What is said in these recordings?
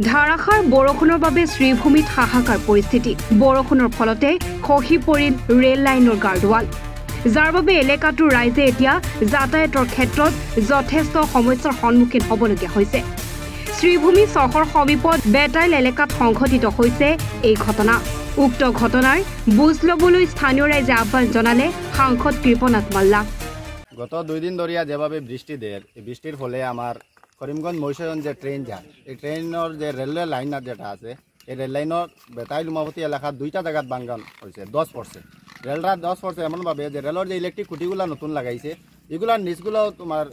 ধাৰাসাৰ বৰষুণৰ বাবে শ্ৰীভূমিত হাহাকাৰ পৰিস্থিতি। বৰষুণৰ ফলতে খহি পৰিল ৰেল লাইনৰ গাৰ্ডৱাল, যাৰ বাবে এলেকাটোৰ ৰাইজে এতিয়া যাতায়াতৰ ক্ষেত্ৰত যথেষ্ট সমস্যাৰ সন্মুখীন হ'বলগীয়া হৈছে। শ্ৰীভূমি চহৰ সমীপত বেটাইল এলেকাত সংঘটিত হৈছে এই ঘটনা। উক্ত ঘটনাৰ বুজ ল'বলৈ স্থানীয় ৰাইজে আহ্বান জনালে সাংসদ কৃপনাথ মাল্লাক। গত 2 দিন ধরিয়া যেভাবে বৃষ্টি দেয়, এই বৃষ্টির ফলে আমার করিমগঞ্জ মহিষাদন যে ট্রেন যায়, এই ট্রেনের যে রেলওয়ে লাইন যেটা আছে, এই রেল লাইনের বেতাইল উমাপতি এলাকার 2টা জায়গাত বাঙ্গান হয়েছে, 10 পড়ছে। রেলরা 10 পড়ছে এমনভাবে যে রেলের যে ইলেকট্রিক খুঁটিগুলো নতুন লাগাইছে, এগুলার নিচগুলো তোমার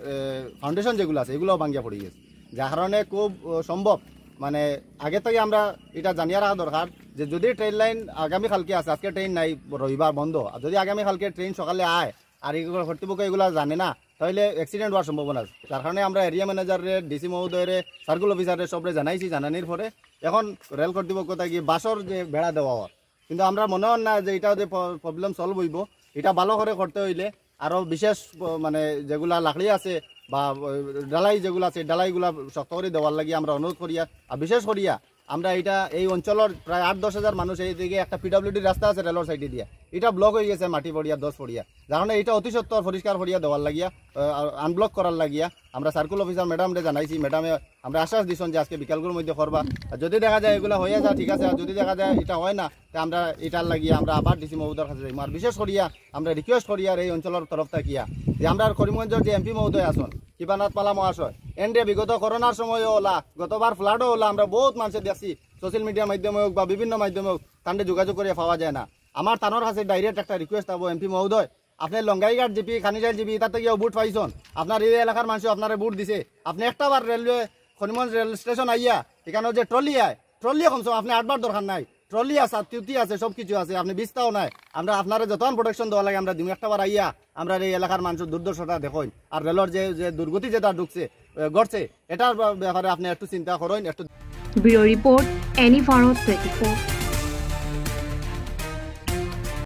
ফাউন্ডেশন যেগুলো আছে এগুলোও ভাঙ্গিয়া পড়ে গেছে, যার কারণে খুব সম্ভব মানে আগে থেকে আমরা এটা জানিয়ে রাখা দরকার যে যদি ট্রেন লাইন আগামীকালকে আছে, আজকে ট্রেন নাই, রবিবার বন্ধ, আর যদি আগামীকালকে ট্রেন সকালে আয় আর এগুলো কর্তৃপক্ষ এগুলো জানে না, তাহলে অ্যাক্সিডেন্ট হওয়ার সম্ভাবনা আছে। তার কারণে আমরা এরিয়া ম্যানেজারের, ডিসি মহোদয়ের, সার্কুল অফিসারের সবরে জানাইছি। জানানির পরে এখন রেল কর্তৃপক্ষ থেকে বাসর যে বেড়া দেওয়া হয়, কিন্তু আমরা মনে হয় না যে এটা যে প্রবলেম সলভ হইব। এটা ভালো করে করতে হইলে আরও বিশেষ মানে যেগুলা লাকড়ি আছে বা ডালাই যেগুলো আছে, ডালাইগুলা শক্ত করে দেওয়ার লাগি আমরা অনুরোধ করিয়া। আর বিশেষ করিয়া আমরা এটা এই অঞ্চলের প্রায় 8-10 হাজার মানুষ এই দিকে একটা পিডব্লিউডি রাস্তা আছে রেলের সাইডে দিয়া, এটা ব্লক হয়ে গেছে মাটি পড়িয়া 10 পড়িয়া, যার কারণে এটা অতি সত্তর পরিষ্কার করিয়া দেওয়ার লাগিয়া, আনব্লক করার লাগিয়া আমরা সার্কুল অফিসার ম্যাডামরে জানাইছি। ম্যাডামে আমরা আশ্বাস দিচ্ছেন যে আজকে বিকালগুলোর মধ্যে করবা। আর যদি দেখা যায় এগুলো হয়ে যায় ঠিক আছে, আর যদি দেখা যায় এটা হয় না, তা আমরা এটার লাগিয়া আমরা আবার ডিসি মহোদয়ের কাছে যাই। আর বিশেষ করিয়া আমরা রিকোয়েস্ট করিয়া এই অঞ্চলের তরফ থাকিয়া যে আমরা করিমগঞ্জের যে এমপি মহোদয় আসন কৃপনাথ মাল্লা মহাশয়, এন্ডে বিগত করোনার সময়ও ওলা, গতবার ফ্লাডও ওলা, আমরা বহুত মানুষের দেখছি সোশ্যাল মিডিয়ার মাধ্যমে হোক বা বিভিন্ন মাধ্যমে হোক, তান্ডে যোগাযোগ করে পাওয়া যায় না। আমার তানোর কাছে ডাইরেক্ট একটা রিকোয়েস্ট পাবো, এমপি মহোদয় আপনি লঙ্গাইঘাট জিপি, খানিজাইল জিপি, তার থেকে বুট পাইছেন, আপনার এই এলাকার মানুষ আপনার বুট দিছে, আপনি একটা বার রেলওয়ে করিমগঞ্জ রেল স্টেশন আইয়া এখানে যে ট্রলি আয়, ট্রলি কমসম আপনি 8 বার দরকার নাই, ট্রলি আছে, টিউটি আছে, সব কিছু আছে, আপনি বিস্তাও নাই, আমরা আপনার যতক্ষণ প্রোটেকশন দেওয়া লাগে আমরা দিন একটা বার আইয়া আমরা এই এলাকার মানুষের দুর্দশাটা দেখুন। আর রেলের যে দুর্গতি যেটা ঢুকছে ঘটছে, এটার ব্যাপারে আপনি একটু চিন্তা করেন। একটু ব্যুরো রিপোর্ট, এনি ভারত 24।